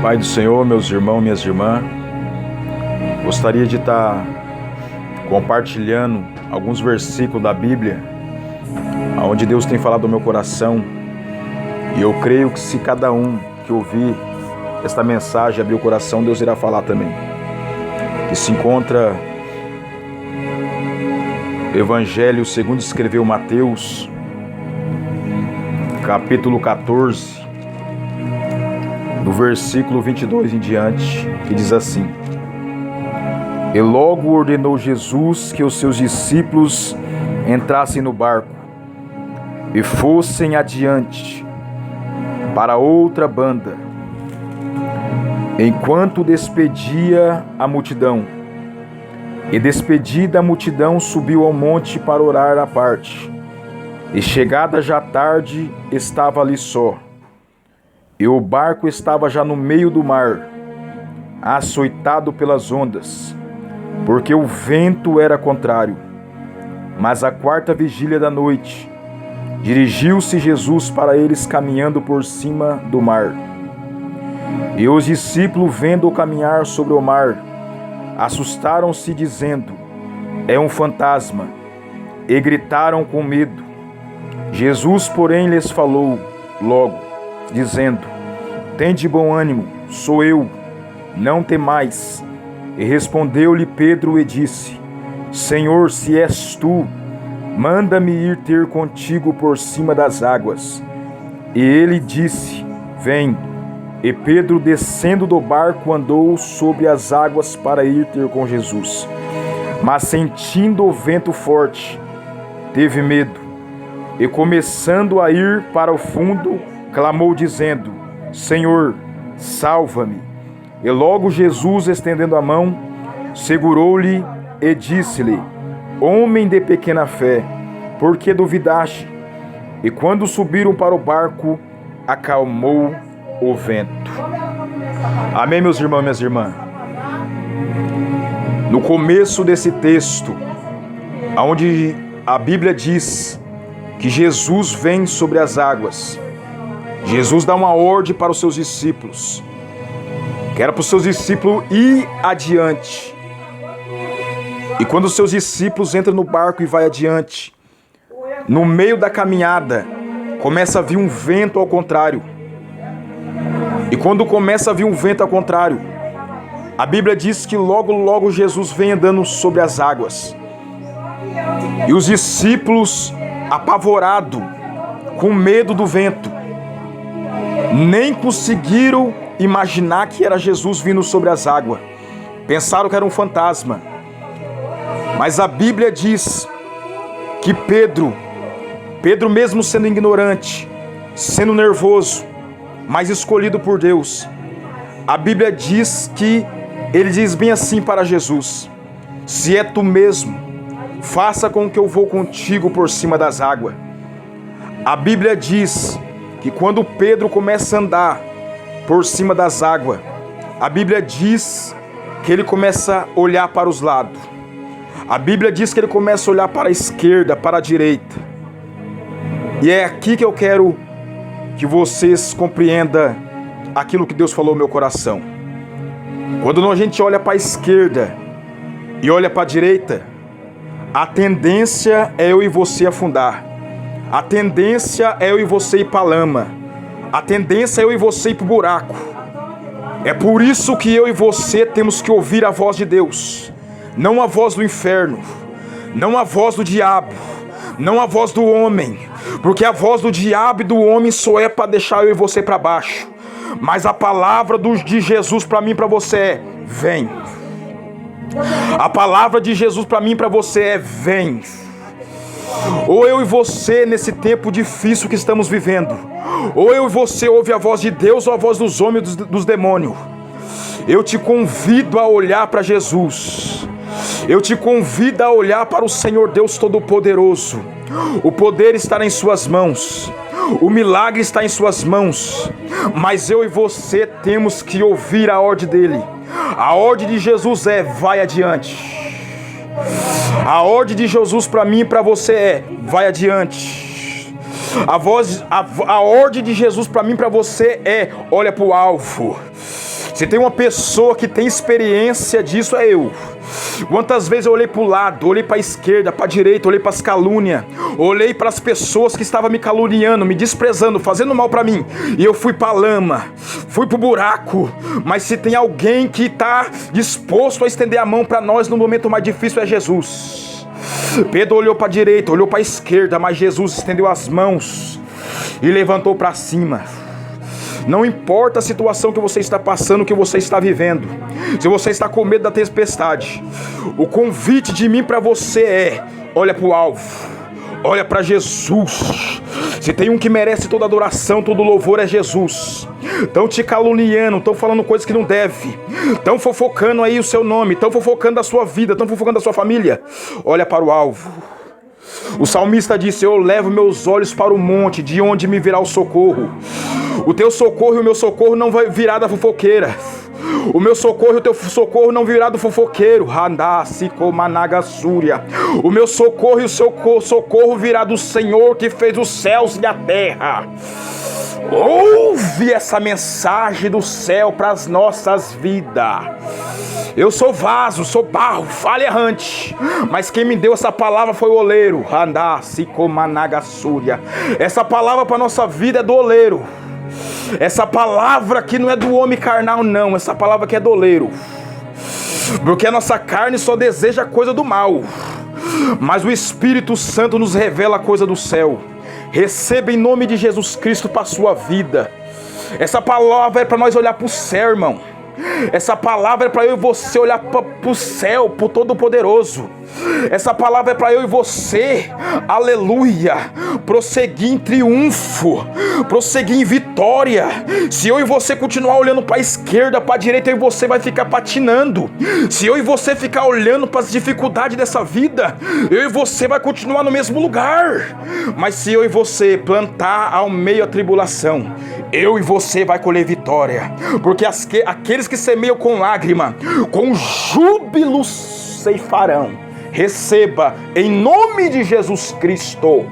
Pai do Senhor, meus irmãos, minhas irmãs, gostaria de estar compartilhando alguns versículos da Bíblia, onde Deus tem falado ao meu coração, e eu creio que se cada um que ouvir esta mensagem abrir o coração, Deus irá falar também. Que se encontra Evangelho segundo escreveu Mateus, capítulo 14, do versículo 22 em diante, que diz assim: E logo ordenou Jesus que os seus discípulos entrassem no barco e fossem adiante para outra banda, enquanto despedia a multidão. E despedida a multidão, subiu ao monte para orar à parte. E chegada já tarde, estava ali só. E o barco estava já no meio do mar, açoitado pelas ondas, porque o vento era contrário. Mas à quarta vigília da noite, dirigiu-se Jesus para eles caminhando por cima do mar. E os discípulos, vendo-o caminhar sobre o mar, assustaram-se, dizendo: É um fantasma, e gritaram com medo. Jesus, porém, lhes falou logo, dizendo: Tende bom ânimo, sou eu, não temais. E respondeu-lhe Pedro e disse: Senhor, se és tu, manda-me ir ter contigo por cima das águas. E ele disse: Vem. E Pedro, descendo do barco, andou sobre as águas para ir ter com Jesus. Mas sentindo o vento forte, teve medo, e começando a ir para o fundo, clamou dizendo: Senhor, salva-me. E logo Jesus, estendendo a mão, segurou-lhe e disse-lhe: Homem de pequena fé, por que duvidaste? E quando subiram para o barco, acalmou o vento. Amém, meus irmãos e minhas irmãs? No começo desse texto, onde a Bíblia diz que Jesus vem sobre as águas, Jesus dá uma ordem para os seus discípulos, que era para os seus discípulos ir adiante. E quando os seus discípulos entram no barco e vai adiante, no meio da caminhada, começa a vir um vento ao contrário. E quando começa a vir um vento ao contrário, a Bíblia diz que logo Jesus vem andando sobre as águas. E os discípulos, apavorados, com medo do vento, nem conseguiram imaginar que era Jesus vindo sobre as águas. Pensaram que era um fantasma. Mas a Bíblia diz que Pedro mesmo sendo ignorante, sendo nervoso, mas escolhido por Deus, a Bíblia diz que ele diz bem assim para Jesus: Se é tu mesmo, faça com que eu vou contigo por cima das águas. A Bíblia diz que quando Pedro começa a andar por cima das águas, a Bíblia diz que ele começa a olhar para os lados. A Bíblia diz que ele começa a olhar para a esquerda, para a direita. E é aqui que eu quero que vocês compreendam aquilo que Deus falou no meu coração. Quando a gente olha para a esquerda e olha para a direita, a tendência é eu e você afundar. A tendência é eu e você ir para a lama. A tendência é eu e você ir para o buraco. É por isso que eu e você temos que ouvir a voz de Deus. Não a voz do inferno, não a voz do diabo, não a voz do homem. Porque a voz do diabo e do homem só é para deixar eu e você para baixo. Mas a palavra de Jesus para mim e para você é: vem. A palavra de Jesus para mim e para você é: vem. Ou eu e você, nesse tempo difícil que estamos vivendo, ou eu e você ouve a voz de Deus ou a voz dos homens e dos demônios. Eu te convido a olhar para Jesus. Eu te convido a olhar para o Senhor Deus Todo-Poderoso. O poder está em suas mãos. O milagre está em suas mãos. Mas eu e você temos que ouvir a ordem dele. A ordem de Jesus é: vai adiante. A ordem de Jesus para mim e para você é: vai adiante. A ordem de Jesus para mim e para você é: olha para o alvo. Se tem uma pessoa que tem experiência disso, é eu. Quantas vezes eu olhei para o lado, olhei para a esquerda, para a direita, olhei para as calúnias, olhei para as pessoas que estavam me caluniando, me desprezando, fazendo mal para mim, e eu fui para a lama, fui para o buraco. Mas se tem alguém que está disposto a estender a mão para nós no momento mais difícil, é Jesus. Pedro olhou para a direita, olhou para a esquerda, mas Jesus estendeu as mãos e levantou para cima. Não importa a situação que você está passando, que você está vivendo, se você está com medo da tempestade, o convite de mim para você é: olha para o alvo, olha para Jesus. Se tem um que merece toda adoração, todo louvor, é Jesus. Estão te caluniando, estão falando coisas que não deve, estão fofocando aí o seu nome, estão fofocando da sua vida, estão fofocando da sua família. Olha para o alvo. O salmista disse: eu levo meus olhos para o monte, de onde me virá o socorro. O teu socorro e o meu socorro não vai virar da fofoqueira. O meu socorro e o teu socorro não virá do fofoqueiro. O meu socorro e o seu socorro virá do Senhor que fez os céus e a terra. Ouve essa mensagem do céu para as nossas vidas. Eu sou vaso, sou barro, falha errante, mas quem me deu essa palavra foi o oleiro. Essa palavra para nossa vida é do oleiro. Essa palavra que não é do homem carnal, não. Essa palavra que é do oleiro. Porque a nossa carne só deseja coisa do mal, mas o Espírito Santo nos revela a coisa do céu. Receba em nome de Jesus Cristo para a sua vida. Essa palavra é para nós olhar para o céu, irmão. Essa palavra é para eu e você olhar para o céu, para o Todo-Poderoso. Essa palavra é para eu e você, aleluia, prosseguir em triunfo, prosseguir em vitória. Se eu e você continuar olhando para a esquerda, para a direita, eu e você vai ficar patinando. Se eu e você ficar olhando para as dificuldades dessa vida, eu e você vai continuar no mesmo lugar. Mas se eu e você plantar ao meio a tribulação, eu e você vai colher vitória. Porque aqueles que semeiam com lágrima, com júbilo ceifarão. Receba em nome de Jesus Cristo.